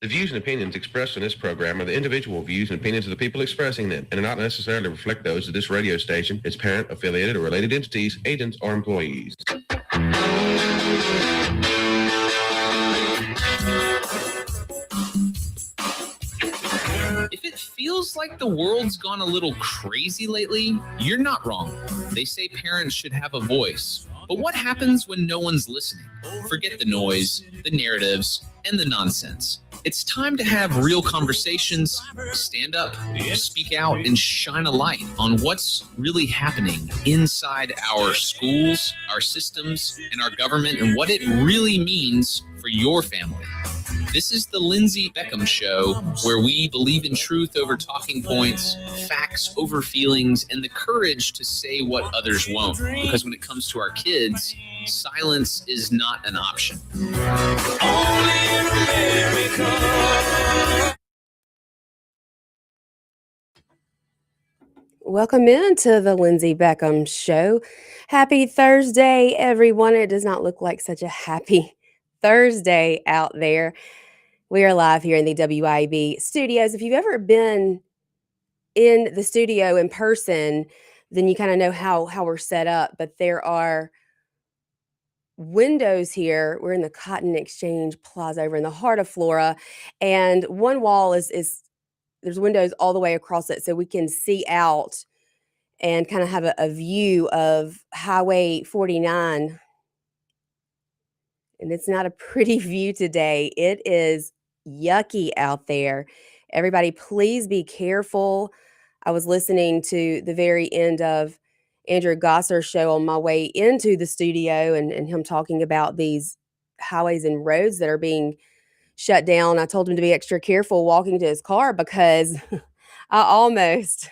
The views and opinions expressed in this program are the individual views and opinions of the people expressing them and do not necessarily reflect those of this radio station, its parent, affiliated, or related entities, agents, or employees. If it feels like the world's gone a little crazy lately, you're not wrong. They say parents should have a voice. But what happens when no one's listening? Forget the noise, the narratives, and the nonsense. It's time to have real conversations, stand up, speak out, and shine a light on what's really happening inside our schools, our systems, and our government, and what it really means for your family. This is the Lindsey Beckham Show, where we believe in truth over talking points, facts over feelings, and the courage to say what others won't. Because when it comes to our kids, silence is not an option. Only in America. Welcome into the Lindsey Beckham Show. Happy Thursday, everyone. It does not look like such a happy Thursday out there. We are live here in the WYAB studios. If you've ever been in the studio in person, then you kind of know how we're set up. But there are windows here. We're in the Cotton Exchange Plaza over in the heart of Flora. And one wall is there's windows all the way across it, so we can see out and kind of have a view of Highway 49. And it's not a pretty view today. It is yucky out there. Everybody, please be careful. I was listening to the very end of Andrew Gosser's show on my way into the studio and him talking about these highways and roads that are being shut down. I told him to be extra careful walking to his car because I almost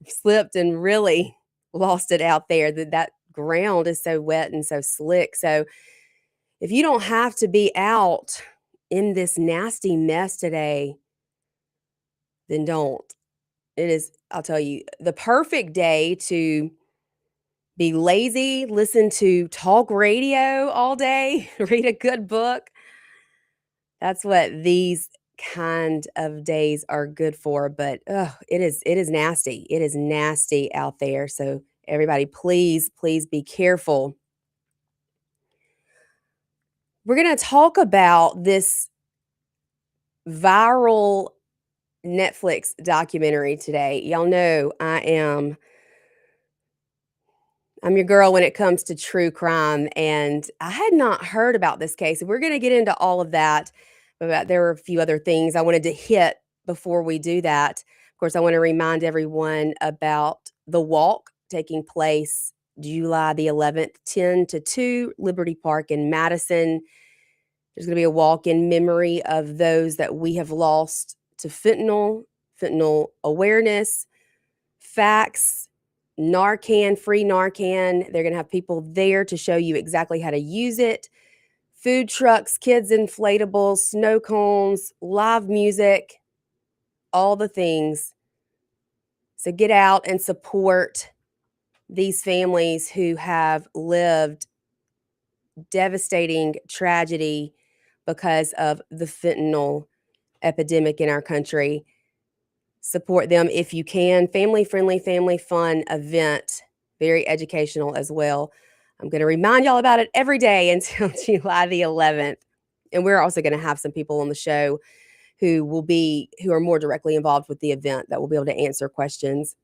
slipped and really lost it out there. That ground is so wet and so slick. So if you don't have to be out in this nasty mess today, then don't. It is, I'll tell you, the perfect day to be lazy, listen to talk radio all day, read a good book. That's what these kind of days are good for. But it is nasty. It is nasty out there. So everybody, please be careful. We're going to talk about this viral Netflix documentary today. Y'all know I'm your girl when it comes to true crime, and I had not heard about this case. We're going to get into all of that, but there were a few other things I wanted to hit before we do that. Of course, I want to remind everyone about the walk taking place July the 11th, 10 to 2, Liberty Park in Madison. There's going to be a walk in memory of those that we have lost to fentanyl awareness, facts, Narcan, free Narcan. They're going to have people there to show you exactly how to use it. Food trucks, kids inflatables, snow cones, live music, all the things. So get out and support these families who have lived devastating tragedy because of the fentanyl epidemic in our country. Support them if you can. Family-friendly, family-fun event. Very educational as well. I'm going to remind y'all about it every day until July the 11th. And we're also going to have some people on the show who are more directly involved with the event that will be able to answer questions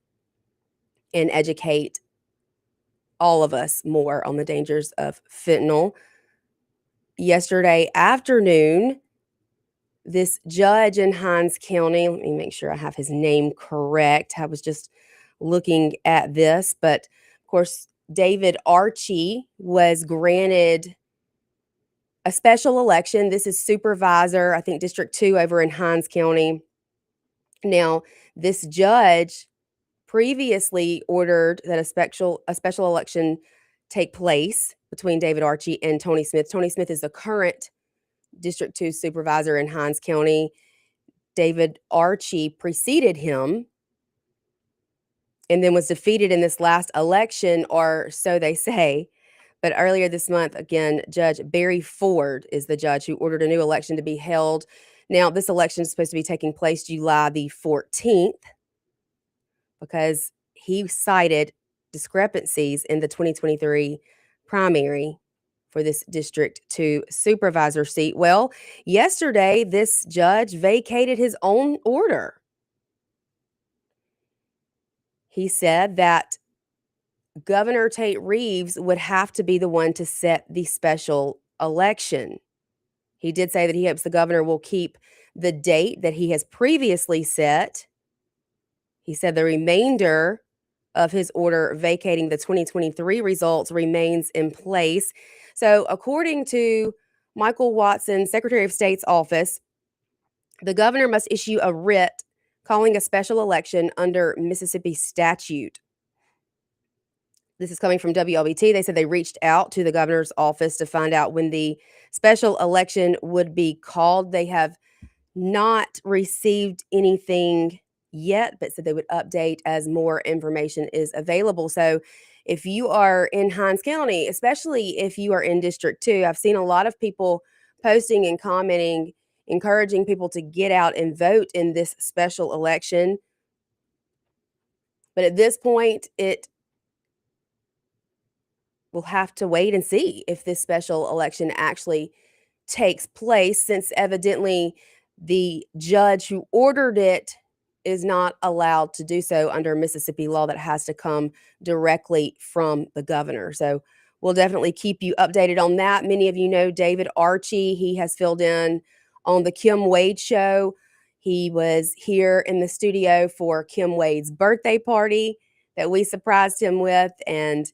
and educate all of us more on the dangers of fentanyl. Yesterday afternoon, this judge in Hinds County, let me make sure I have his name correct. I was just looking at this, but of course, David Archie was granted a special election. This is supervisor, I think District 2 over in Hinds County. Now, this judge previously ordered that a special election take place between David Archie and Tony Smith. Tony Smith is the current District 2 supervisor in Hinds County. David Archie preceded him and then was defeated in this last election, or so they say. But earlier this month, again, Judge Barry Ford is the judge who ordered a new election to be held. Now, this election is supposed to be taking place July the 14th because he cited discrepancies in the 2023 primary for this District 2 supervisor seat. Well, yesterday, this judge vacated his own order. He said that Governor Tate Reeves would have to be the one to set the special election. He did say that he hopes the governor will keep the date that he has previously set. He said the remainder of his order vacating the 2023 results remains in place. So, according to Michael Watson, Secretary of State's office, the governor must issue a writ calling a special election under Mississippi statute. This is coming from WLBT. They said they reached out to the governor's office to find out when the special election would be called. They have not received anything yet, but said they would update as more information is available. So if you are in Hinds County, especially if you are in District 2, I've seen a lot of people posting and commenting, encouraging people to get out and vote in this special election. But at this point, it will have to wait and see if this special election actually takes place, since evidently the judge who ordered it is not allowed to do so under Mississippi law. That has to come directly from the governor. So we'll definitely keep you updated on that. Many of you know David Archie. He has filled in on the Kim Wade show. He was here in the studio for Kim Wade's birthday party that we surprised him with, and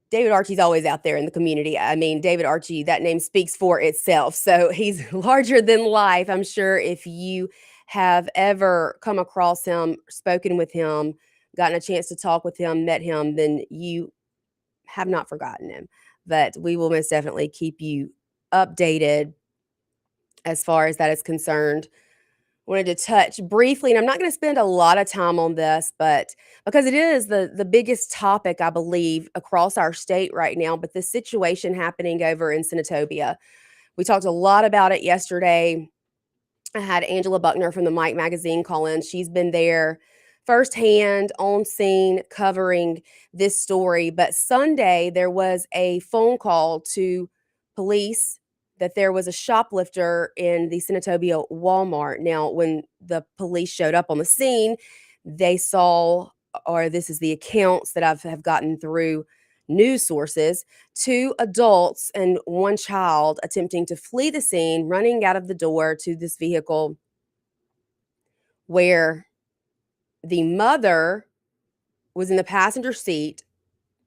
David Archie's always out there in the community. I mean, David Archie, that name speaks for itself. So he's larger than life. I'm sure if you have ever come across him, spoken with him, gotten a chance to talk with him, met him, then you have not forgotten him. But we will most definitely keep you updated as far as that is concerned. Wanted to touch briefly, and I'm not going to spend a lot of time on this, but because it is the biggest topic, I believe, across our state right now, but the situation happening over in Senatobia. We talked a lot about it yesterday. I had Angela Buckner from the Mike magazine call in. She's been there firsthand on scene covering this story. But Sunday, there was a phone call to police that there was a shoplifter in the Senatobia Walmart. Now, when the police showed up on the scene, they saw, or this is the accounts that have gotten through news sources, 2 adults and 1 child attempting to flee the scene, running out of the door to this vehicle where the mother was in the passenger seat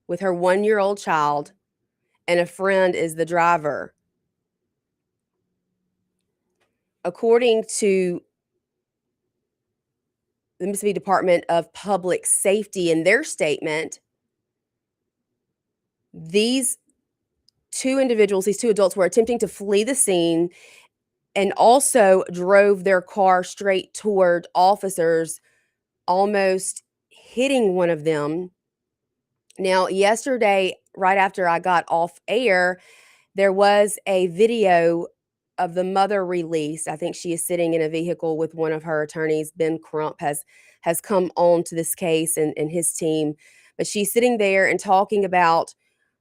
with her 1-year-old child, and a friend is the driver. According to the Mississippi Department of Public Safety in their statement, these 2 individuals, these 2 adults, were attempting to flee the scene and also drove their car straight toward officers, almost hitting one of them. Now, yesterday, right after I got off air, there was a video of the mother released. I think she is sitting in a vehicle with one of her attorneys. Ben Crump has come on to this case and his team. But she's sitting there and talking about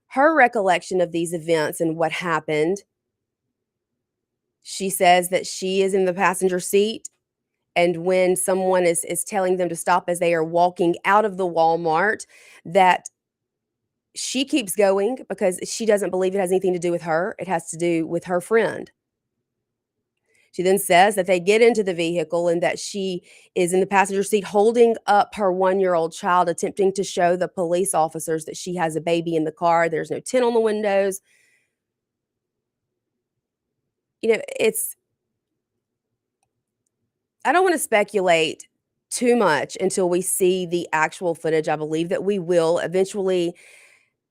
her recollection of these events and what happened. She says that she is in the passenger seat, and when someone is telling them to stop as they are walking out of the Walmart, that she keeps going because she doesn't believe it has anything to do with her. It has to do with her friend. She then says that they get into the vehicle and that she is in the passenger seat holding up her 1-year-old child, attempting to show the police officers that she has a baby in the car. There's no tint on the windows. You know, I don't want to speculate too much until we see the actual footage. I believe that we will eventually.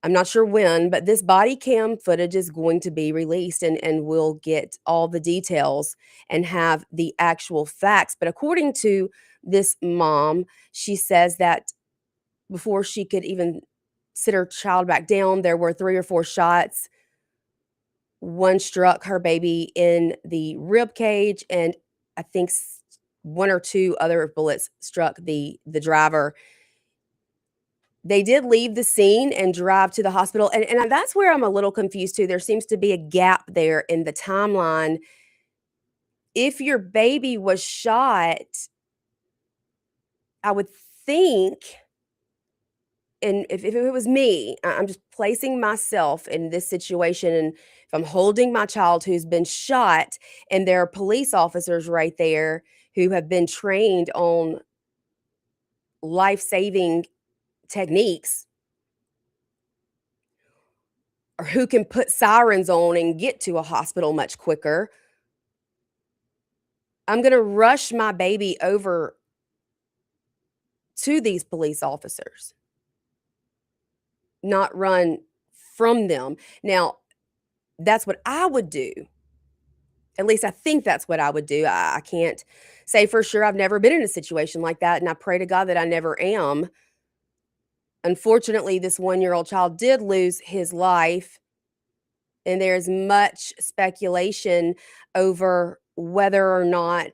I'm not sure when, but this body cam footage is going to be released, and we'll get all the details and have the actual facts. But according to this mom, she says that before she could even sit her child back down, there were 3 or 4 shots One struck her baby in the rib cage, and I think one or two other bullets struck the driver. They did leave the scene and drive to the hospital, and that's where I'm a little confused too. There seems to be a gap there in the timeline. If your baby was shot, I would think, and if it was me, I'm just placing myself in this situation, and if I'm holding my child who's been shot and there are police officers right there who have been trained on life-saving techniques, or who can put sirens on and get to a hospital much quicker, I'm gonna rush my baby over to these police officers, not run from them. Now, that's what I would do. At least I think that's what I would do. I can't say for sure. I've never been in a situation like that, and I pray to God that I never am. Unfortunately, this 1-year-old child did lose his life, and there's much speculation over whether or not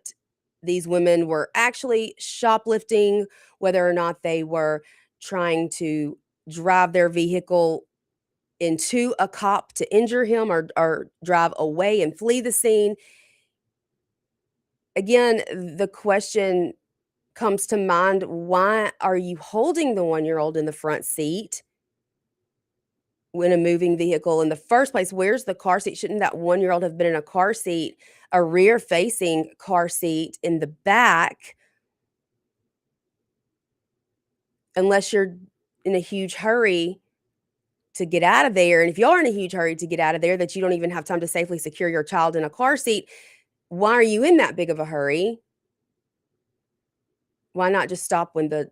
these women were actually shoplifting, whether or not they were trying to drive their vehicle into a cop to injure him, or drive away and flee the scene. Again, the question comes to mind, why are you holding the 1-year-old in the front seat when a moving vehicle in the first place? Where's the car seat? Shouldn't that 1-year-old have been in a car seat, a rear-facing car seat in the back? Unless you're in a huge hurry to get out of there, and if you are in a huge hurry to get out of there that you don't even have time to safely secure your child in a car seat, why are you in that big of a hurry? Why not just stop when the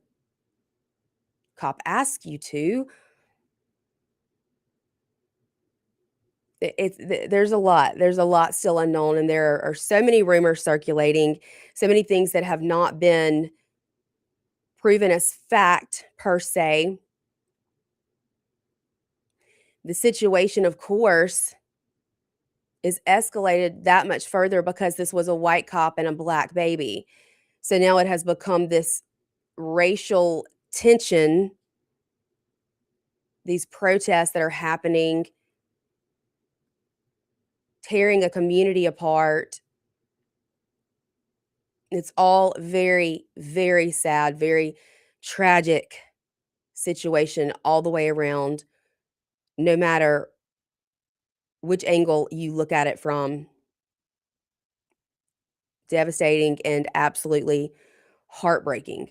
cop asks you to? There's a lot still unknown, and there are so many rumors circulating, so many things that have not been proven as fact per se. The situation, of course, is escalated that much further because this was a white cop and a black baby. So now it has become this racial tension, these protests that are happening, tearing a community apart. It's all very, very sad, very tragic situation all the way around, no matter which angle you look at it from. Devastating and absolutely heartbreaking.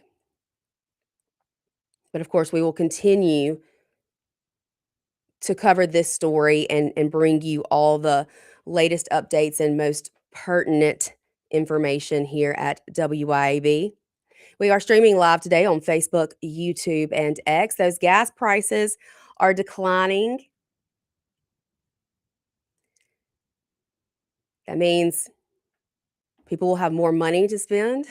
But of course, we will continue to cover this story and bring you all the latest updates and most pertinent information here at WYAB. We are streaming live today on Facebook, YouTube, and X. Those gas prices are declining. That means people will have more money to spend.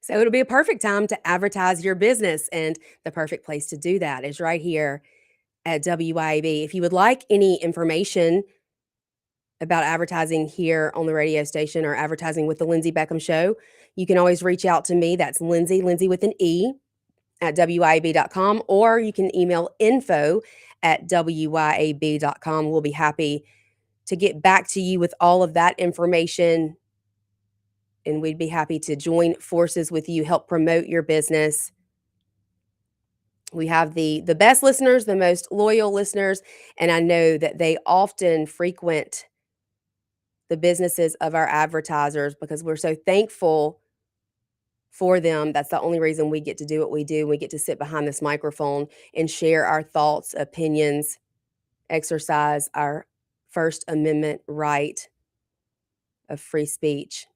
So it'll be a perfect time to advertise your business, and the perfect place to do that is right here at WYAB. If you would like any information about advertising here on the radio station or advertising with the Lindsey Beckham Show, you can always reach out to me. That's Lindsey with an E, at WYAB.com, or you can email info@WYAB.com. We'll be happy to get back to you with all of that information, and we'd be happy to join forces with you, help promote your business. We have the best listeners, the most loyal listeners, and I know that they often frequent the businesses of our advertisers because we're so thankful for them. That's the only reason we get to do what we do. We get to sit behind this microphone and share our thoughts, opinions, exercise our First Amendment right of free speech.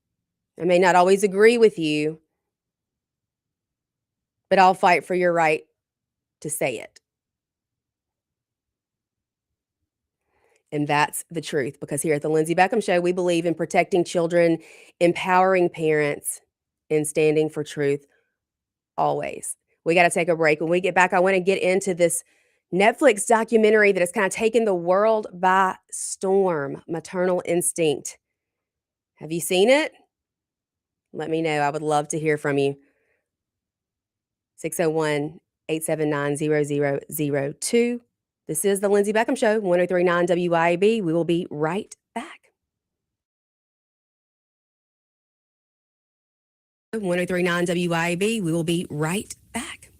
I may not always agree with you, but I'll fight for your right to say it. And that's the truth, because here at the Lindsey Beckham Show, we believe in protecting children, empowering parents, and standing for truth always. We got to take a break. When we get back, I want to get into this Netflix documentary that has kind of taken the world by storm, Maternal Instinct. Have you seen it? Let me know. I would love to hear from you. 601-879-0002. This is the Lindsey Beckham Show, 1039 WYAB. We will be right back. 1039 WYAB. We will be right back.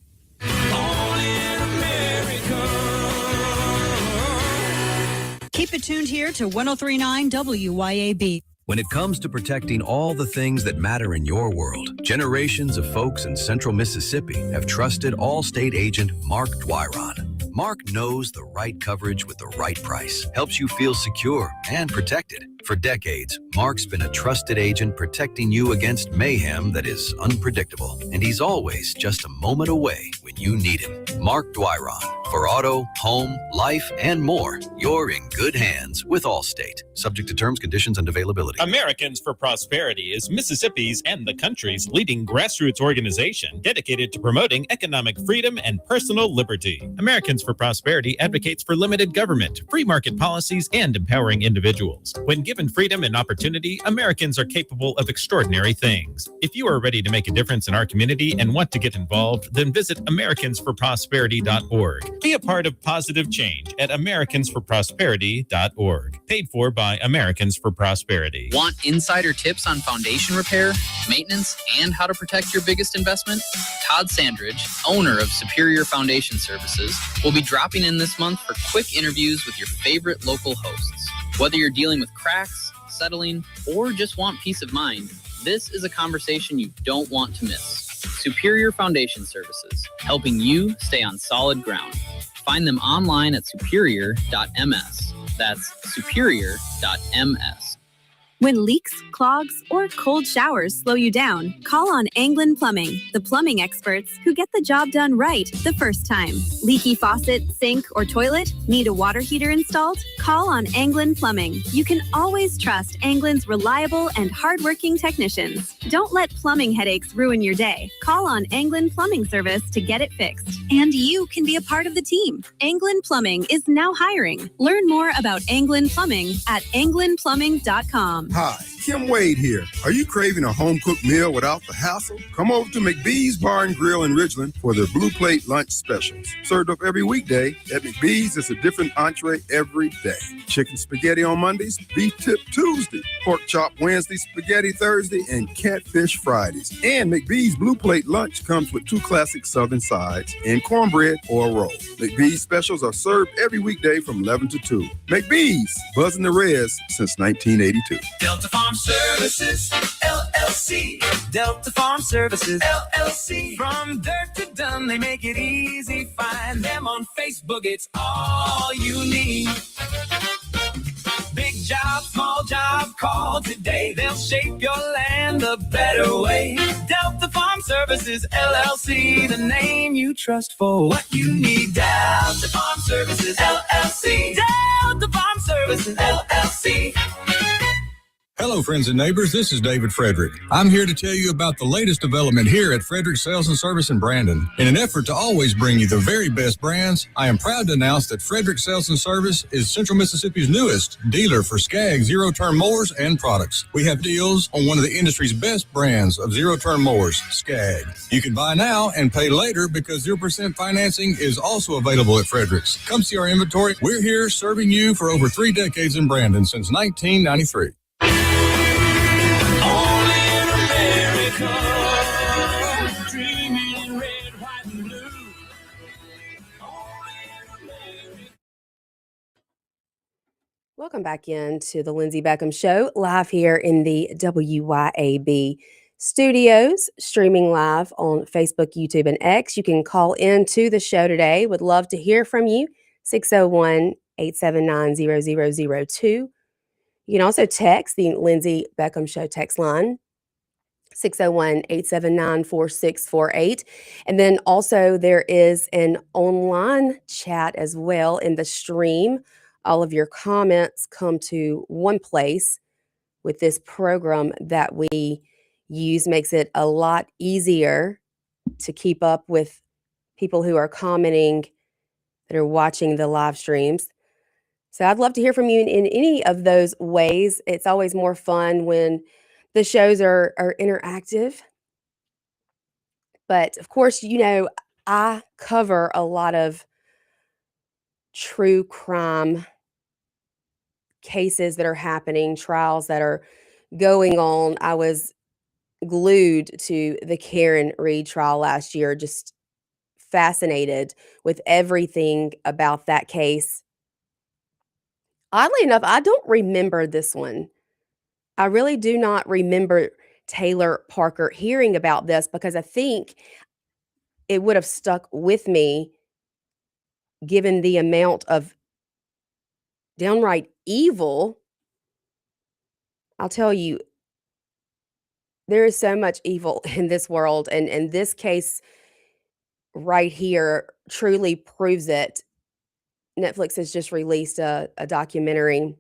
Keep it tuned here to 1039 WYAB. When it comes to protecting all the things that matter in your world, generations of folks in central Mississippi have trusted Allstate agent Mark Dwyron. Mark knows the right coverage with the right price, helps you feel secure and protected. For decades, Mark's been a trusted agent protecting you against mayhem that is unpredictable, and he's always just a moment away when you need him. Mark Dwyron. For auto, home, life, and more, you're in good hands with Allstate. Subject to terms, conditions, and availability. Americans for Prosperity is Mississippi's and the country's leading grassroots organization dedicated to promoting economic freedom and personal liberty. Americans for Prosperity advocates for limited government, free market policies, and empowering individuals. When given freedom and opportunity, Americans are capable of extraordinary things. If you are ready to make a difference in our community and want to get involved, then visit americansforprosperity.org. Be a part of positive change at americansforprosperity.org. Paid for by Americans for Prosperity. Want insider tips on foundation repair, maintenance, and how to protect your biggest investment? Todd Sandridge, owner of Superior Foundation Services, will be dropping in this month for quick interviews with your favorite local hosts. Whether you're dealing with cracks, settling, or just want peace of mind, this is a conversation you don't want to miss. Superior Foundation Services, helping you stay on solid ground. Find them online at superior.ms. That's superior.ms. When leaks, clogs, or cold showers slow you down, call on Anglin Plumbing, the plumbing experts who get the job done right the first time. Leaky faucet, sink, or toilet? Need a water heater installed? Call on Anglin Plumbing. You can always trust Anglin's reliable and hardworking technicians. Don't let plumbing headaches ruin your day. Call on Anglin Plumbing Service to get it fixed. And you can be a part of the team. Anglin Plumbing is now hiring. Learn more about Anglin Plumbing at anglinplumbing.com. Hi, Kim Wade here. Are you craving a home-cooked meal without the hassle? Come over to McBee's Bar and Grill in Ridgeland for their Blue Plate lunch specials. Served up every weekday, at McBee's it's a different entree every day. Chicken spaghetti on Mondays, beef tip Tuesday, pork chop Wednesday, spaghetti Thursday, and catfish Fridays. And McBee's Blue Plate lunch comes with 2 classic southern sides and cornbread or a roll. McBee's specials are served every weekday from 11 to 2. McBee's, buzzing the res since 1982. Delta Farm Services, LLC. Delta Farm Services, LLC. From dirt to done, they make it easy. Find them on Facebook, it's all you need. Big job, small job, call today. They'll shape your land a better way. Delta Farm Services, LLC. The name you trust for what you need. Delta Farm Services, LLC. Delta Farm Services, LLC. Hello, friends and neighbors. This is David Frederick. I'm here to tell you about the latest development here at Frederick Sales and Service in Brandon. In an effort to always bring you the very best brands, I am proud to announce that Frederick Sales and Service is Central Mississippi's newest dealer for Skag zero-turn mowers and products. We have deals on one of the industry's best brands of zero-turn mowers, Skag. You can buy now and pay later because 0% financing is also available at Frederick's. Come see our inventory. We're here serving you for over 3 decades in Brandon since 1993. Welcome back into the Lindsey Beckham Show, live here in the WYAB studios, streaming live on Facebook, YouTube, and X. You can call into the show today. Would love to hear from you, 601-879-0002. You can also text the Lindsey Beckham Show text line, 601-879-4648. And then also there is an online chat as well in the stream. All of your comments come to one place with this program that we use. Makes it a lot easier to keep up with people who are commenting that are watching the live streams. So I'd love to hear from you in any of those ways. It's always more fun when the shows are interactive. But of course, I cover a lot of true crime cases that are happening, trials that are going on. I was glued to the Karen Reed trial last year, just fascinated with everything about that case. Oddly enough, I don't remember this one. I really do not remember Taylor Parker hearing about this because I think it would have stuck with me given the amount of downright evil. I'll tell you, there is so much evil in this world, and this case right here truly proves it. Netflix has just released a documentary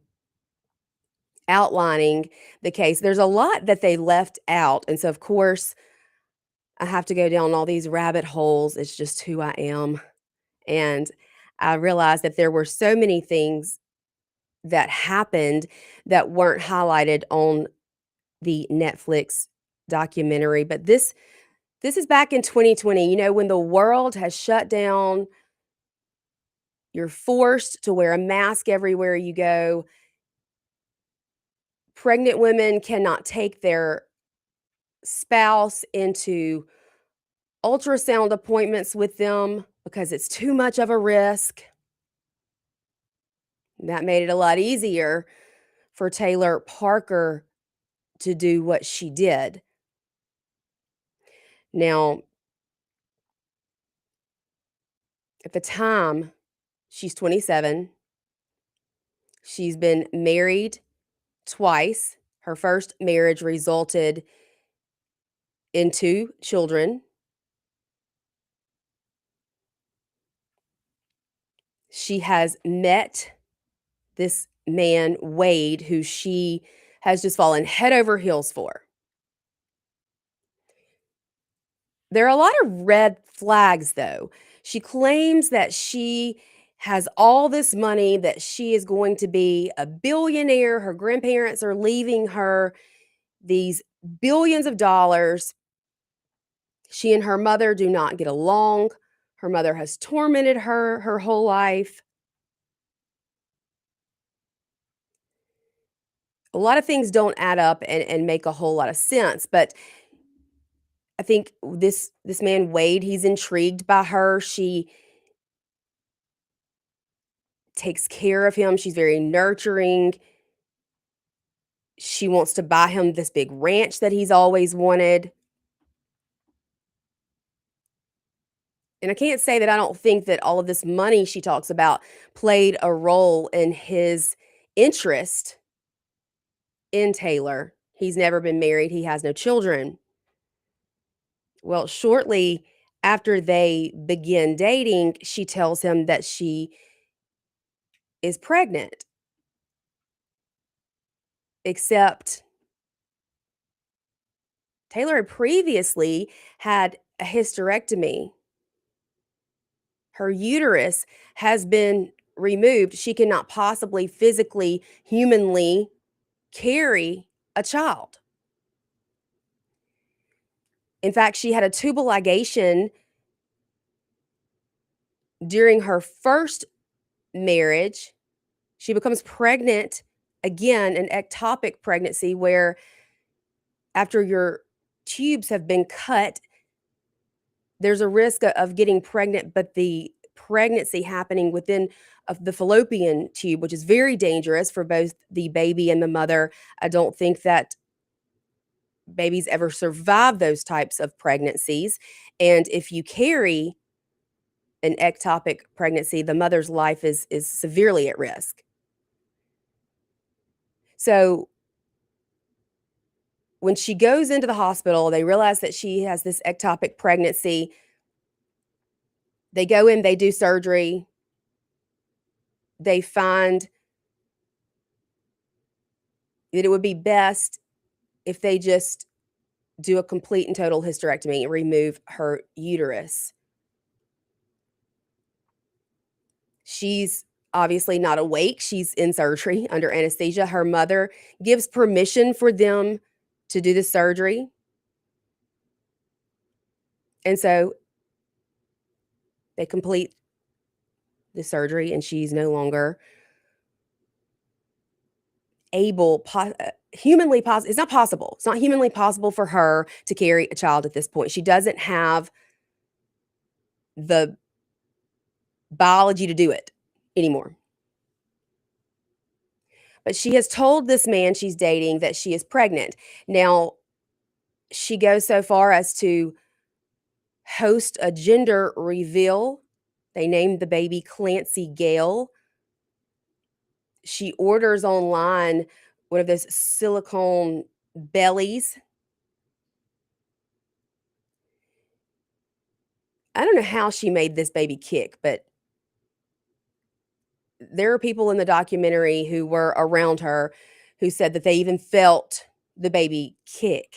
outlining the case. There's a lot that they left out, and so of course I have to go down all these rabbit holes. It's just who I am. And I realized that there were so many things that happened that weren't highlighted on the Netflix documentary. But this is back in 2020, when the world has shut down. You're forced to wear a mask everywhere you go. Pregnant women cannot take their spouse into ultrasound appointments with them because it's too much of a risk. That made it a lot easier for Taylor Parker to do what she did. Now, at the time, she's 27. She's been married twice. Her first marriage resulted in 2 children. She has met this man, Wade, who she has just fallen head over heels for. There are a lot of red flags, though. She claims that she has all this money, that she is going to be a billionaire. Her grandparents are leaving her these billions of dollars. She and her mother do not get along. Her mother has tormented her whole life. A lot of things don't add up and make a whole lot of sense, but I think this man, Wade, he's intrigued by her. She takes care of him. She's very nurturing. She wants to buy him this big ranch that he's always wanted. And I can't say that I don't think that all of this money she talks about played a role in his interest in Taylor. He's never been married. He has no children. Well, shortly after they begin dating, she tells him that she is pregnant. Except Taylor had previously had a hysterectomy. Her uterus has been removed. She cannot possibly physically, humanly carry a child. In fact, she had a tubal ligation during her first marriage. She becomes pregnant again, an ectopic pregnancy where after your tubes have been cut, there's a risk of getting pregnant, but the pregnancy happening within of the fallopian tube, which is very dangerous for both the baby and the mother. I don't think that babies ever survive those types of pregnancies. And if you carry an ectopic pregnancy, the mother's life is severely at risk. So when she goes into the hospital, they realize that she has this ectopic pregnancy. They go in, they do surgery. They find that it would be best if they just do a complete and total hysterectomy and remove her uterus. She's obviously not awake. She's in surgery under anesthesia. Her mother gives permission for them to do the surgery. And so they complete the surgery, and she's no longer able, humanly possible. It's not possible. It's not humanly possible for her to carry a child at this point. She doesn't have the biology to do it anymore. But she has told this man she's dating that she is pregnant. Now, she goes so far as to host a gender reveal. They named the baby Clancy Gale. She orders online one of those silicone bellies. I don't know how she made this baby kick, but there are people in the documentary who were around her who said that they even felt the baby kick.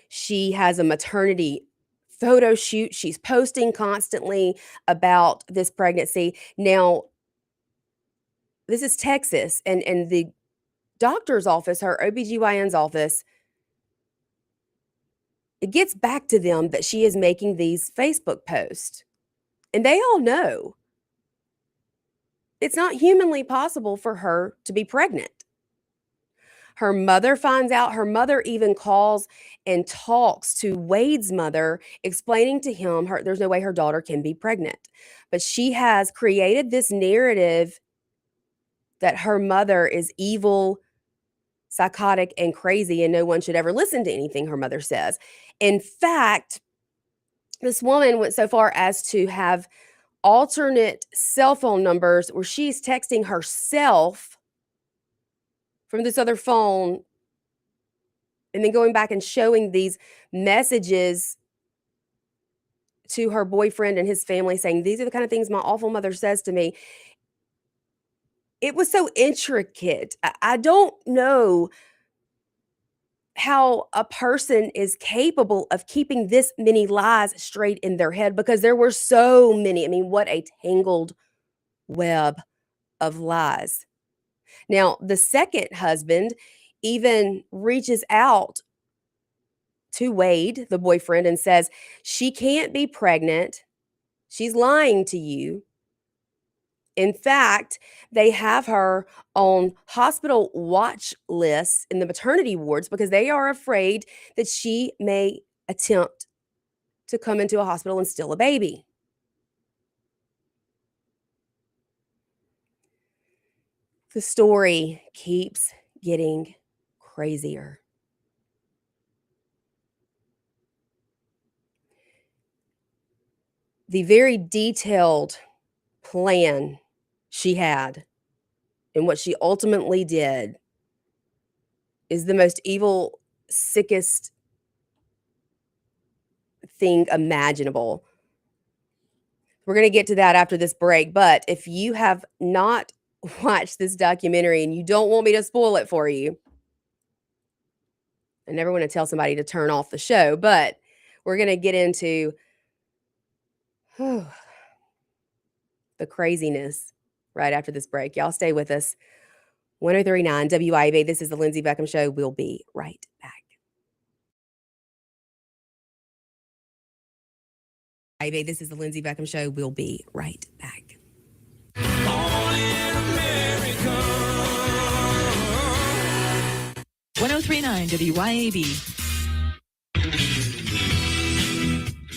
She has a maternity photo shoot. She's posting constantly about this pregnancy. Now, this is Texas, and the doctor's office, her OBGYN's office, it gets back to them that she is making these Facebook posts. And they all know it's not humanly possible for her to be pregnant. Her mother finds out. Her mother even calls and talks to Wade's mother, explaining to him there's no way her daughter can be pregnant. But she has created this narrative that her mother is evil, psychotic, and crazy, and no one should ever listen to anything her mother says. In fact, this woman went so far as to have alternate cell phone numbers where she's texting herself from this other phone and then going back and showing these messages to her boyfriend and his family saying, these are the kind of things my awful mother says to me. It was so intricate. I don't know how a person is capable of keeping this many lies straight in their head, because there were so many. I mean, what a tangled web of lies. Now, the second husband even reaches out to Wade, the boyfriend, and says, she can't be pregnant. She's lying to you. In fact, they have her on hospital watch lists in the maternity wards because they are afraid that she may attempt to come into a hospital and steal a baby. The story keeps getting crazier. The very detailed plan she had and what she ultimately did is the most evil, sickest thing imaginable. We're going to get to that after this break, but if you have not watched this documentary and you don't want me to spoil it for you, I never want to tell somebody to turn off the show, but we're going to get into the craziness right after this break. Y'all stay with us. 103.9 WYAB. This is the Lindsey Beckham Show. We'll be right back. This is the Lindsey Beckham Show. We'll be right back. Born in America. 103.9 WYAB.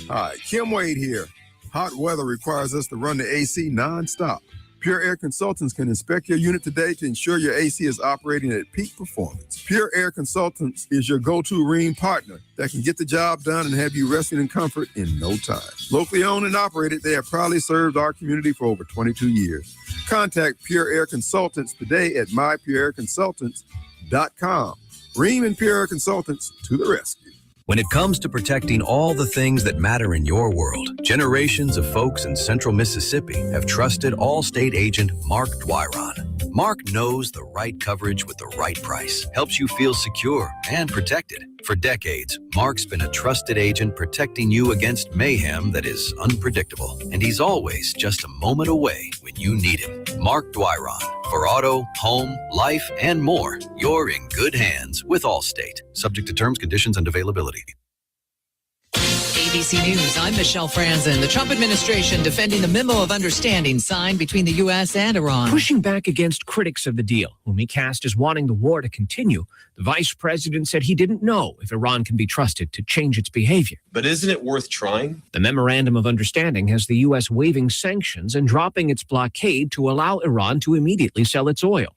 Hi, Kim Wade here. Hot weather requires us to run the AC nonstop. Pure Air Consultants can inspect your unit today to ensure your AC is operating at peak performance. Pure Air Consultants is your go-to Rheem partner that can get the job done and have you resting in comfort in no time. Locally owned and operated, they have proudly served our community for over 22 years. Contact Pure Air Consultants today at mypureairconsultants.com. Rheem and Pure Air Consultants to the rescue. When it comes to protecting all the things that matter in your world, generations of folks in central Mississippi have trusted Allstate agent Mark Dwyron. Mark knows the right coverage with the right price, helps you feel secure and protected. For decades, Mark's been a trusted agent protecting you against mayhem that is unpredictable. And he's always just a moment away when you need him. Mark Dwyron. For auto, home, life, and more, you're in good hands with Allstate. Subject to terms, conditions, and availability. ABC News, I'm Michelle Franzen. The Trump administration defending the memo of understanding signed between the U.S. and Iran. Pushing back against critics of the deal, whom he cast as wanting the war to continue, the vice president said he didn't know if Iran can be trusted to change its behavior. But isn't it worth trying? The memorandum of understanding has the U.S. waiving sanctions and dropping its blockade to allow Iran to immediately sell its oil.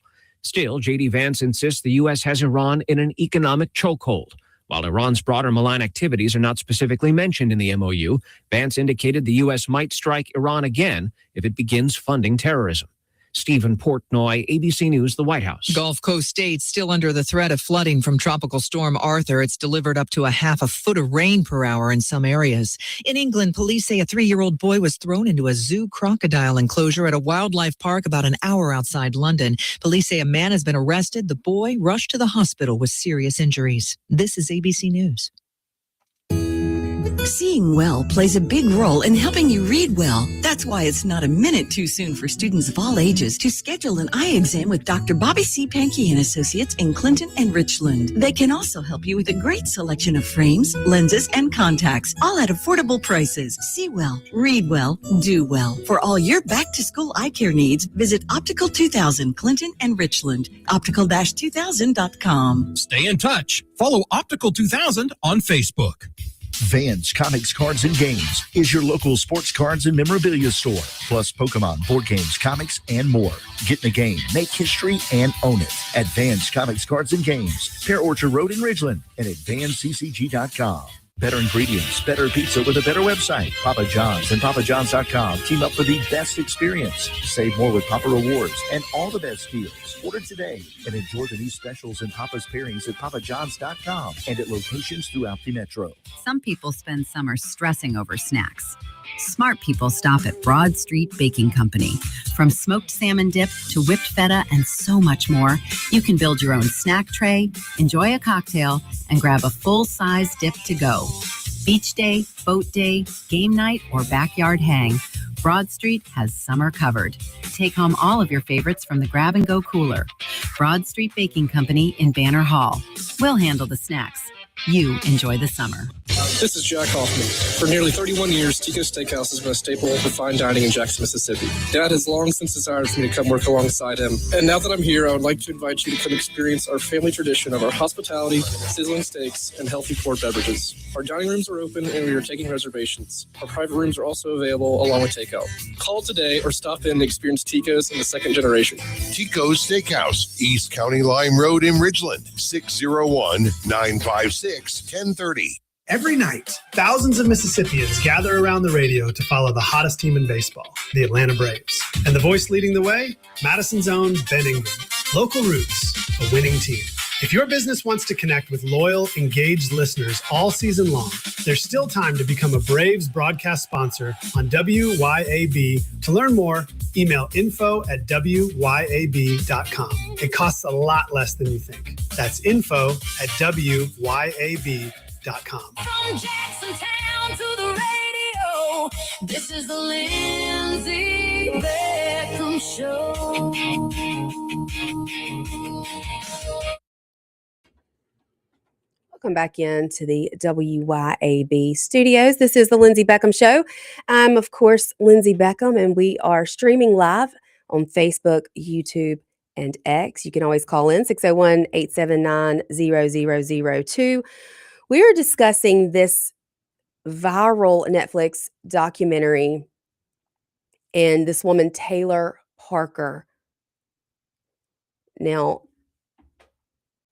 Still, J.D. Vance insists the U.S. has Iran in an economic chokehold. While Iran's broader malign activities are not specifically mentioned in the MOU, Vance indicated the U.S. might strike Iran again if it begins funding terrorism. Stephen Portnoy, ABC News, the White House. Gulf Coast states still under the threat of flooding from Tropical Storm Arthur. It's delivered up to a half a foot of rain per hour in some areas. In England, police say a 3-year-old boy was thrown into a zoo crocodile enclosure at a wildlife park about an hour outside London. Police say a man has been arrested. The boy rushed to the hospital with serious injuries. This is ABC News. Seeing well plays a big role in helping you read well. That's why it's not a minute too soon for students of all ages to schedule an eye exam with Dr. Bobby C. Pankey and Associates in Clinton and Richland. They can also help you with a great selection of frames, lenses, and contacts, all at affordable prices. See well, read well, do well. For all your back-to-school eye care needs, visit Optical 2000 Clinton and Richland. Optical-2000.com. Stay in touch. Follow Optical 2000 on Facebook. Vans Comics, Cards, and Games is your local sports cards and memorabilia store, plus Pokemon, board games, comics, and more. Get in the game, make history, and own it at Vans Comics, Cards, and Games, Pear Orchard Road in Ridgeland, and at vansccg.com. Better ingredients, better pizza with a better website. Papa John's and papajohns.com team up for the best experience. Save more with Papa Rewards and all the best deals. Order today and enjoy the new specials and Papa's pairings at papajohns.com and at locations throughout the metro. Some people spend summer stressing over snacks. Smart people stop at Broad Street Baking Company. From smoked salmon dip to whipped feta and so much more, you can build your own snack tray, enjoy a cocktail, and grab a full-size dip to go. Beach day, boat day, game night, or backyard hang, Broad Street has summer covered. Take home all of your favorites from the grab-and-go cooler. Broad Street Baking Company in Banner Hall. We'll handle the snacks. You enjoy the summer. This is Jack Hoffman. For nearly 31 years, Tico's Steakhouse has been a staple for fine dining in Jackson, Mississippi. Dad has long since desired for me to come work alongside him. And now that I'm here, I would like to invite you to come experience our family tradition of our hospitality, sizzling steaks, and healthy poured beverages. Our dining rooms are open and we are taking reservations. Our private rooms are also available along with takeout. Call today or stop in to experience Tico's in the second generation. Tico's Steakhouse, East County Lime Road in Ridgeland, 601-956-1030. Every night, thousands of Mississippians gather around the radio to follow the hottest team in baseball, the Atlanta Braves. And the voice leading the way? Madison's own Ben Ingram. Local Roots, a winning team. If your business wants to connect with loyal, engaged listeners all season long, there's still time to become a Braves broadcast sponsor on WYAB. To learn more, email info@wyab.com. It costs a lot less than you think. That's info@wyab.com. From Jacksontown to the radio, this is the Lindsey Beckham Show. Welcome back into the WYAB studios. This is the Lindsey Beckham Show. I'm, of course, Lindsey Beckham, and we are streaming live on Facebook, YouTube, and X. You can always call in 601-879-0002. We are discussing this viral Netflix documentary and this woman, Taylor Parker. Now,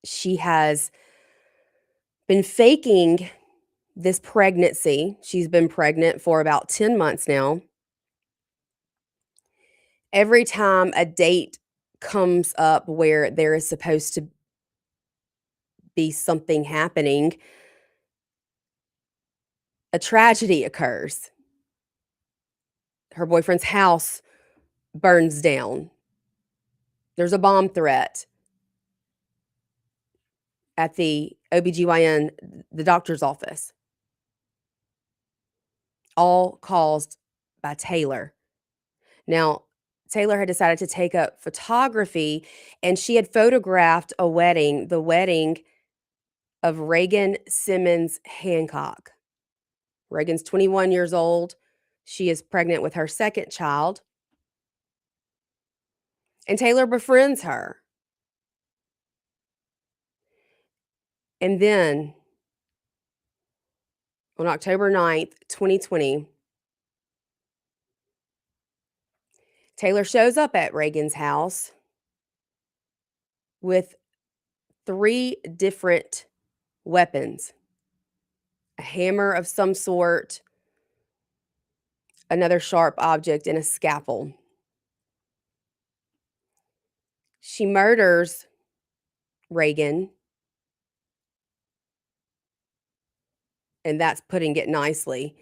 she has been faking this pregnancy. She's been pregnant for about 10 months now. Every time a date comes up where there is supposed to be something happening, a tragedy occurs. Her boyfriend's house burns down. There's a bomb threat at the OBGYN, the doctor's office. All caused by Taylor. Now, Taylor had decided to take up photography, and she had photographed the wedding of Reagan Simmons Hancock. Reagan's 21 years old. She is pregnant with her second child. And Taylor befriends her. And then on October 9th, 2020, Taylor shows up at Reagan's house with 3 different weapons: a hammer of some sort, another sharp object, and a scalpel. She murders Reagan, and that's putting it nicely,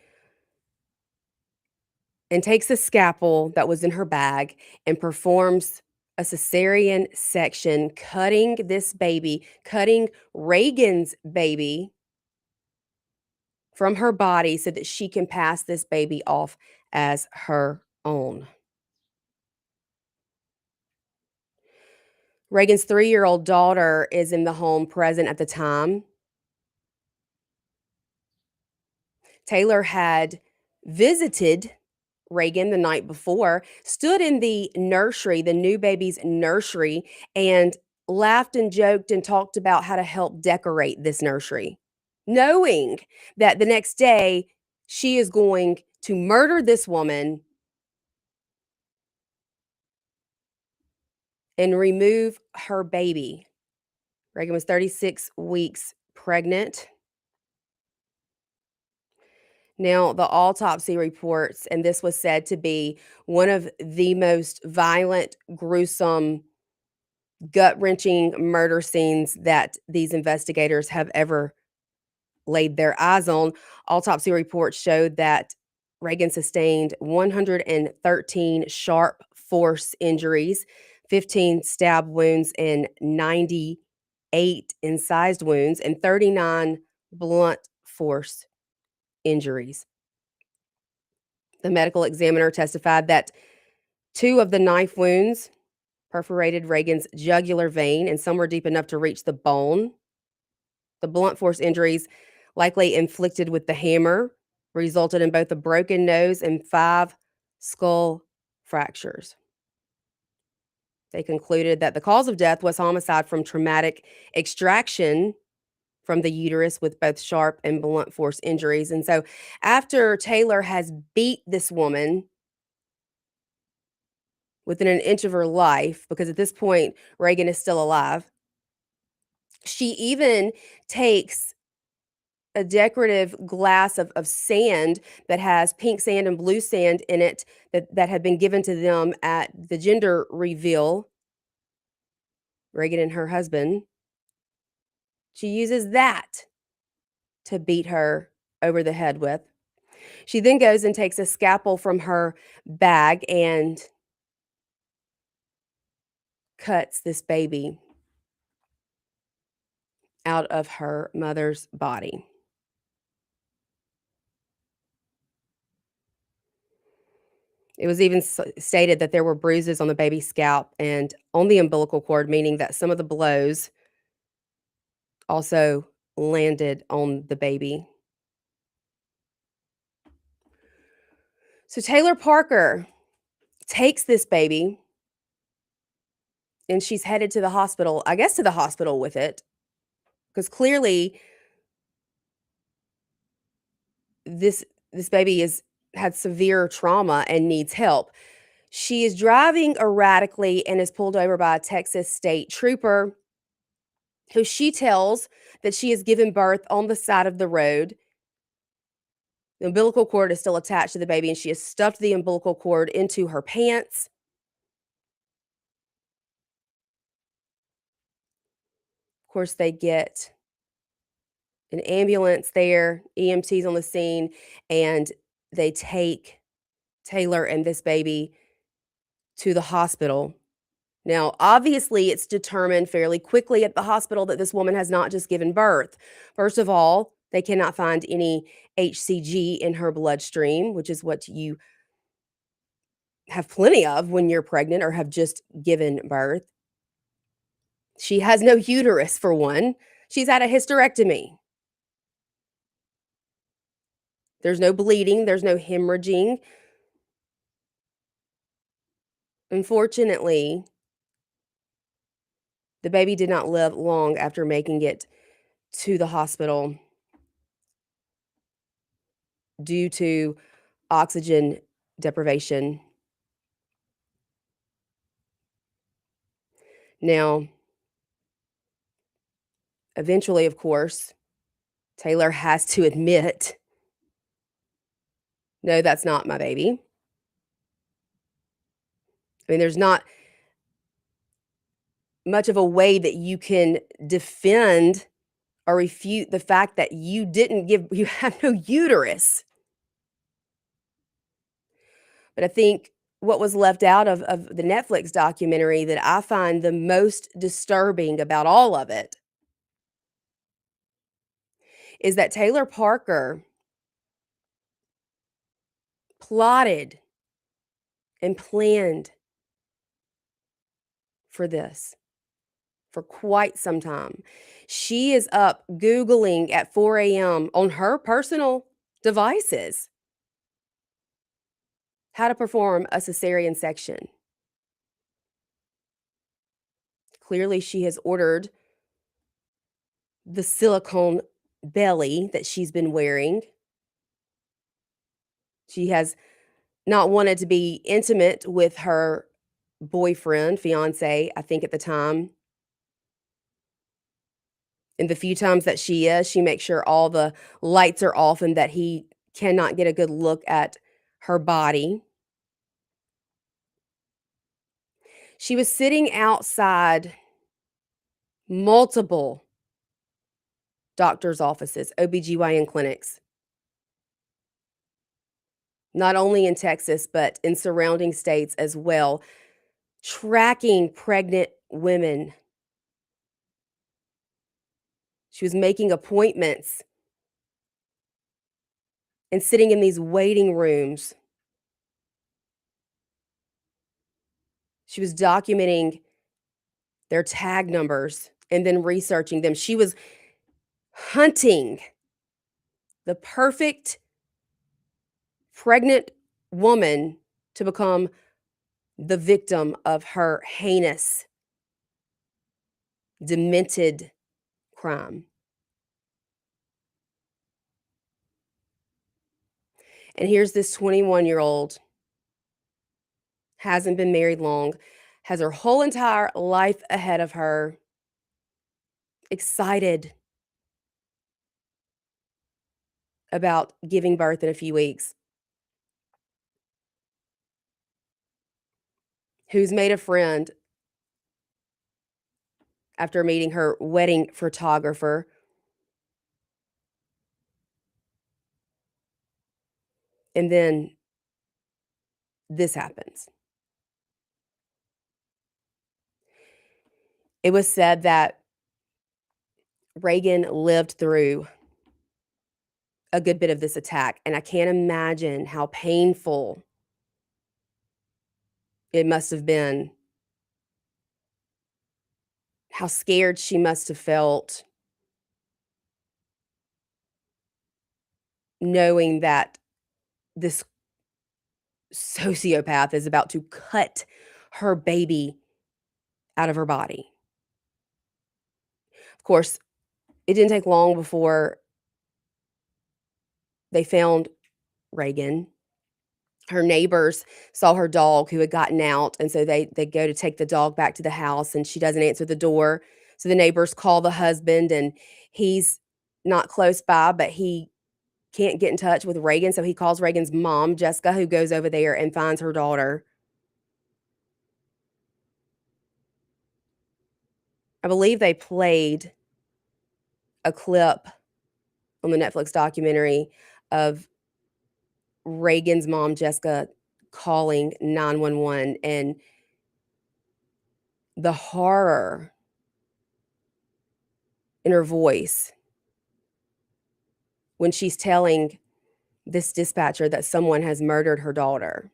and takes a scalpel that was in her bag and performs a cesarean section, cutting Reagan's baby from her body so that she can pass this baby off as her own. Reagan's 3-year-old daughter is in the home present at the time. Taylor had visited Reagan the night before, stood in the nursery, the new baby's nursery, and laughed and joked and talked about how to help decorate this nursery, knowing that the next day she is going to murder this woman and remove her baby. Reagan was 36 weeks pregnant. Now, the autopsy reports, and this was said to be one of the most violent, gruesome, gut-wrenching murder scenes that these investigators have ever laid their eyes on. Autopsy reports showed that Reagan sustained 113 sharp force injuries, 15 stab wounds, and 98 incised wounds, and 39 blunt force injuries. The medical examiner testified that 2 of the knife wounds perforated Reagan's jugular vein, and some were deep enough to reach the bone. The blunt force injuries, likely inflicted with the hammer, resulted in both a broken nose and 5 skull fractures. They concluded that the cause of death was homicide from traumatic extraction from the uterus with both sharp and blunt force injuries. And so after Taylor has beat this woman within an inch of her life, because at this point, Reagan is still alive, she even takes a decorative glass of sand that has pink sand and blue sand in it that had been given to them at the gender reveal, Reagan and her husband. She uses that to beat her over the head with. She then goes and takes a scalpel from her bag and cuts this baby out of her mother's body. It was even stated that there were bruises on the baby's scalp and on the umbilical cord, meaning that some of the blows also landed on the baby. So Taylor Parker takes this baby and she's headed to the hospital, I guess to the hospital with it, because clearly this baby had severe trauma and needs help. She is driving erratically and is pulled over by a Texas state trooper who she tells that she has given birth on the side of the road. The umbilical cord is still attached to the baby, and she has stuffed the umbilical cord into her pants. Of course, they get an ambulance there, EMTs on the scene, and they take Taylor and this baby to the hospital. Now, obviously, it's determined fairly quickly at the hospital that this woman has not just given birth. First of all, they cannot find any HCG in her bloodstream, which is what you have plenty of when you're pregnant or have just given birth. She has no uterus, for one. She's had a hysterectomy. There's no bleeding, there's no hemorrhaging. Unfortunately, the baby did not live long after making it to the hospital due to oxygen deprivation. Now, eventually, of course, Taylor has to admit, no, that's not my baby. I mean, there's not much of a way that you can defend or refute the fact that you have no uterus. But I think what was left out of the Netflix documentary that I find the most disturbing about all of it is that Taylor Parker plotted and planned for this for quite some time. She is up Googling at 4 a.m. on her personal devices how to perform a cesarean section. Clearly, she has ordered the silicone belly that she's been wearing. She has not wanted to be intimate with her boyfriend, fiance, I think at the time. And the few times that she is, she makes sure all the lights are off and that he cannot get a good look at her body. She was sitting outside multiple doctors' offices, OBGYN clinics, not only in Texas, but in surrounding states as well, tracking pregnant women. She was making appointments and sitting in these waiting rooms. She was documenting their tag numbers and then researching them. She was hunting the perfect pregnant woman to become the victim of her heinous, demented crime. And here's this 21-year-old, hasn't been married long, has her whole entire life ahead of her, excited about giving birth in a few weeks, who's made a friend after meeting her wedding photographer. And then this happens. It was said that Reagan lived through a good bit of this attack, and I can't imagine how painful it must have been, how scared she must have felt, knowing that this sociopath is about to cut her baby out of her body. Of course, it didn't take long before they found Reagan. Her neighbors saw her dog who had gotten out, and so they go to take the dog back to the house, and she doesn't answer the door. So the neighbors call the husband, and he's not close by, but he can't get in touch with Reagan, so he calls Reagan's mom, Jessica, who goes over there and finds her daughter. I believe they played a clip on the Netflix documentary of Reagan's mom, Jessica, calling 911, and the horror in her voice when she's telling this dispatcher that someone has murdered her daughter.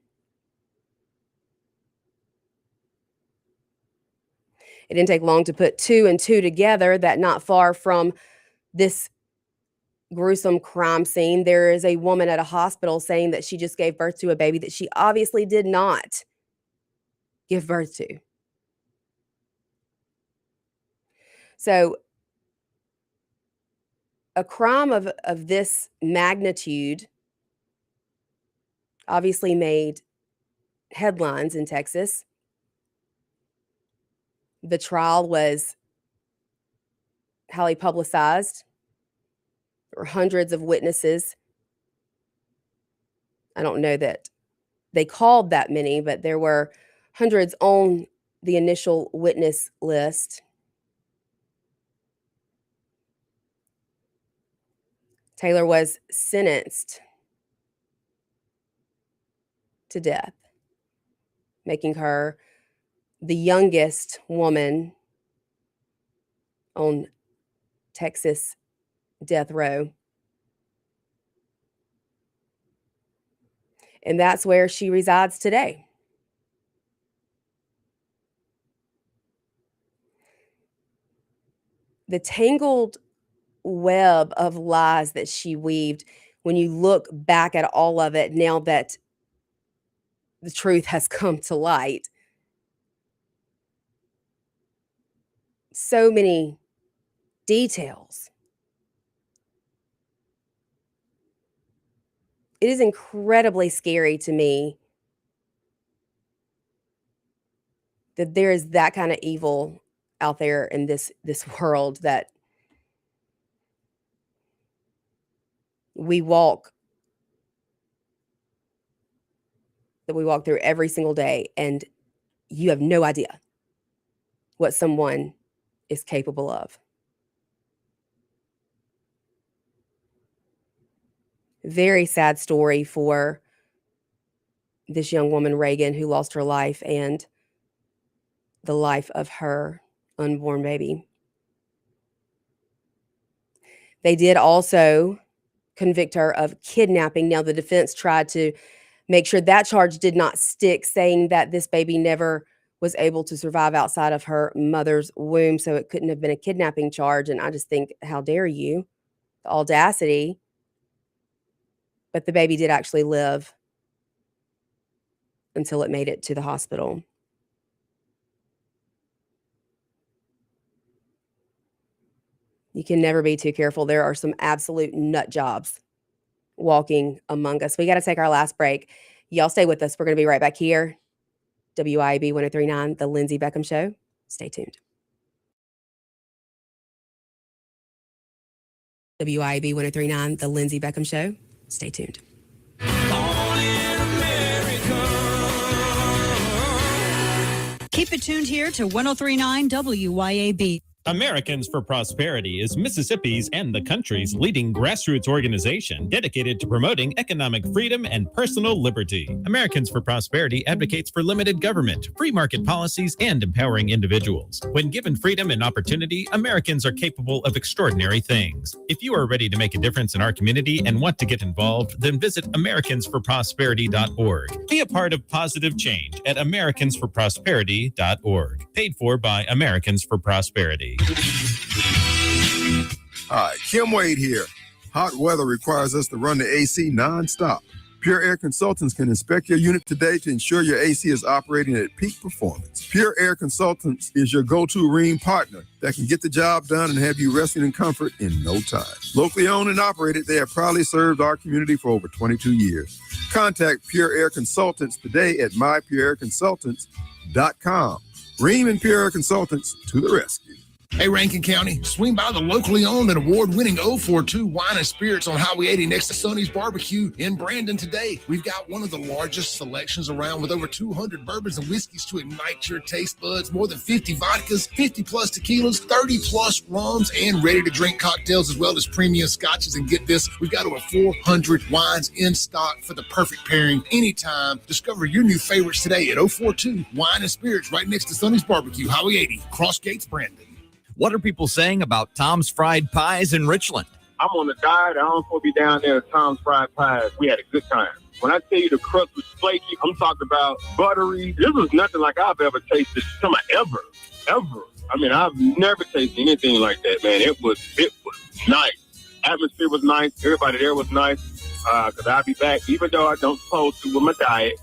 It didn't take long to put two and two together that not far from this gruesome crime scene, there is a woman at a hospital saying that she just gave birth to a baby that she obviously did not give birth to. So a crime of this magnitude obviously made headlines in Texas. The trial was highly publicized. There were hundreds of witnesses. I don't know that they called that many, but there were hundreds on the initial witness list. Taylor was sentenced to death, making her the youngest woman on Texas death row. And that's where she resides today. The tangled web of lies that she weaved, when you look back at all of it now that the truth has come to light, so many details. It is incredibly scary to me that there is that kind of evil out there in this world that we walk through every single day, and you have no idea what someone is capable of. Very sad story for this young woman, Reagan, who lost her life and the life of her unborn baby. They did also convict her of kidnapping. Now, the defense tried to make sure that charge did not stick, saying that this baby never was able to survive outside of her mother's womb, so it couldn't have been a kidnapping charge. And I just think, how dare you? The audacity. But the baby did actually live until it made it to the hospital. You can never be too careful. There are some absolute nut jobs walking among us. We got to take our last break. Y'all stay with us. We're going to be right back here. WYAB 103.9, The Lindsey Beckham Show. Stay tuned. WYAB 103.9, The Lindsey Beckham Show. Stay tuned. Keep it tuned here to 103.9 WYAB. Americans for Prosperity is Mississippi's and the country's leading grassroots organization dedicated to promoting economic freedom and personal liberty. Americans for Prosperity advocates for limited government, free market policies, and empowering individuals. When given freedom and opportunity, Americans are capable of extraordinary things. If you are ready to make a difference in our community and want to get involved, then visit americansforprosperity.org. Be a part of positive change at americansforprosperity.org. Paid for by Americans for Prosperity. Hi, Kim Wade here. Hot weather requires us to run the AC nonstop. Pure Air Consultants can inspect your unit today to ensure your AC is operating at peak performance. Pure Air Consultants is your go-to Rheem partner that can get the job done and have you resting in comfort in no time. Locally owned and operated, they have proudly served our community for over 22 years. Contact Pure Air Consultants today at mypureairconsultants.com. Rheem and Pure Air Consultants to the rescue. Hey, Rankin County, swing by the locally owned and award-winning 042 Wine and Spirits on Highway 80 next to Sonny's Barbecue in Brandon today. We've got one of the largest selections around with over 200 bourbons and whiskeys to ignite your taste buds, more than 50 vodkas, 50-plus tequilas, 30-plus rums, and ready-to-drink cocktails, as well as premium scotches. And get this, we've got over 400 wines in stock for the perfect pairing anytime. Discover your new favorites today at 042 Wine and Spirits right next to Sonny's Barbecue, Highway 80, Cross Gates, Brandon. What are people saying about Tom's Fried Pies in Richland? I'm on a diet. I don't want to be down there at Tom's Fried Pies. We had a good time. When I tell you the crust was flaky, I'm talking about buttery. This was nothing like I've ever tasted. Ever. I mean, I've never tasted anything like that, man. It was nice. Atmosphere was nice. Everybody there was nice. Because I'll be back, even though I don't supposed to with my diet.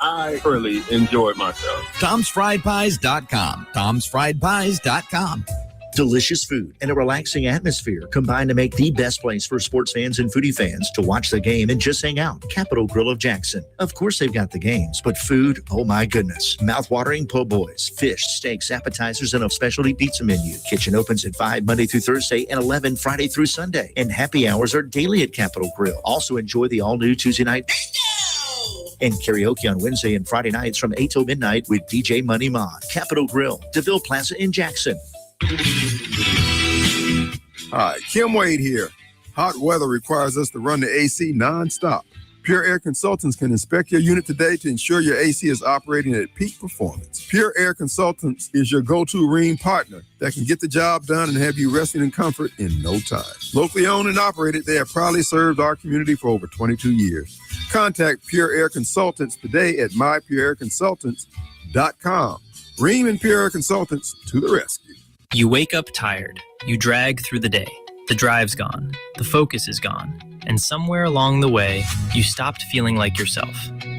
I thoroughly enjoyed myself. Tom'sFriedPies.com. Tom'sFriedPies.com. Delicious food and a relaxing atmosphere combine to make the best place for sports fans and foodie fans to watch the game and just hang out. Capitol Grill of Jackson. Of course they've got the games, but food, oh my goodness. Mouth-watering po' boys, fish, steaks, appetizers, and a specialty pizza menu. Kitchen opens at 5 Monday through Thursday and 11 Friday through Sunday. And happy hours are daily at Capitol Grill. Also enjoy the all-new Tuesday night and karaoke on Wednesday and Friday nights from 8 till midnight with DJ Money Ma. Capitol Grill, DeVille Plaza in Jackson. Hi, Kim Wade here. Hot weather requires us to run the AC nonstop. Pure Air Consultants can inspect your unit today to ensure your AC is operating at peak performance. Pure Air Consultants is your go-to Rheem partner that can get the job done and have you resting in comfort in no time. Locally owned and operated, they have proudly served our community for over 22 years. Contact Pure Air Consultants today at mypureairconsultants.com. Rheem and Pure Air Consultants to the rescue. You wake up tired. You drag through the day. The drive's gone. The focus is gone. And somewhere along the way, you stopped feeling like yourself.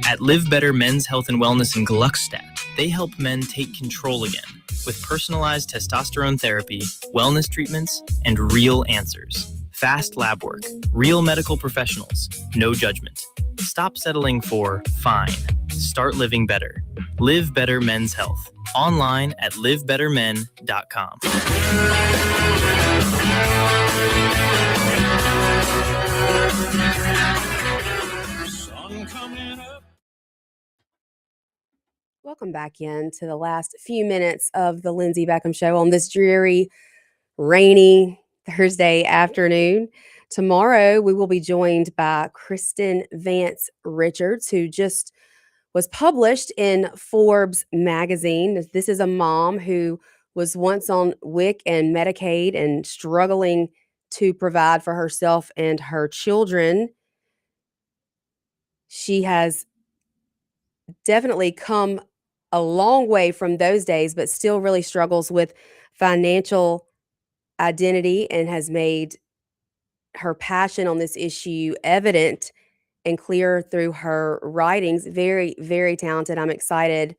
At Live Better Men's Health and Wellness in Gluckstadt, they help men take control again with personalized testosterone therapy, wellness treatments, and real answers. Fast lab work, real medical professionals, no judgment. Stop settling for fine. Start living better. Live Better Men's Health. Online at livebettermen.com. Welcome back in to the last few minutes of the Lindsey Beckham Show on this dreary, rainy Thursday afternoon. Tomorrow, we will be joined by Kristen Vance Richards, who just was published in Forbes magazine. This is a mom who was once on WIC and Medicaid and struggling to provide for herself and her children. She has definitely come a long way from those days, but still really struggles with financial identity and has made her passion on this issue evident and clear through her writings. Very, very talented. I'm excited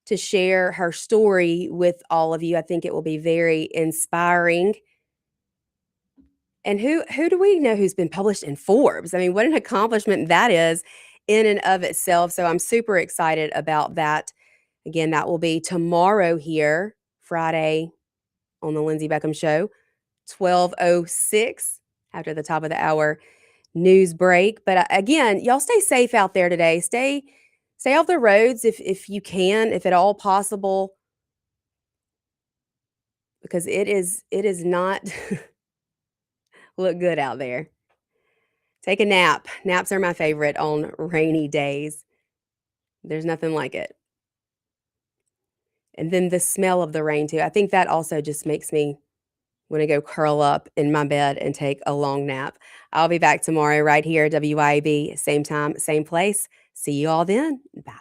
to share her story with all of you. I think it will be very inspiring. And who do we know who's been published in Forbes? I mean, what an accomplishment that is in and of itself. So I'm super excited about that. Again, that will be tomorrow here, Friday on the Lindsey Beckham Show, 12:06 after the top of the hour news break. But again, y'all stay safe out there today. Stay off the roads if you can, if at all possible, because it is not look good out there. Take a nap. Naps are my favorite on rainy days. There's nothing like it. And then the smell of the rain too. I think that also just makes me want to go curl up in my bed and take a long nap. I'll be back tomorrow right here at WYAB, same time, same place. See you all then. Bye.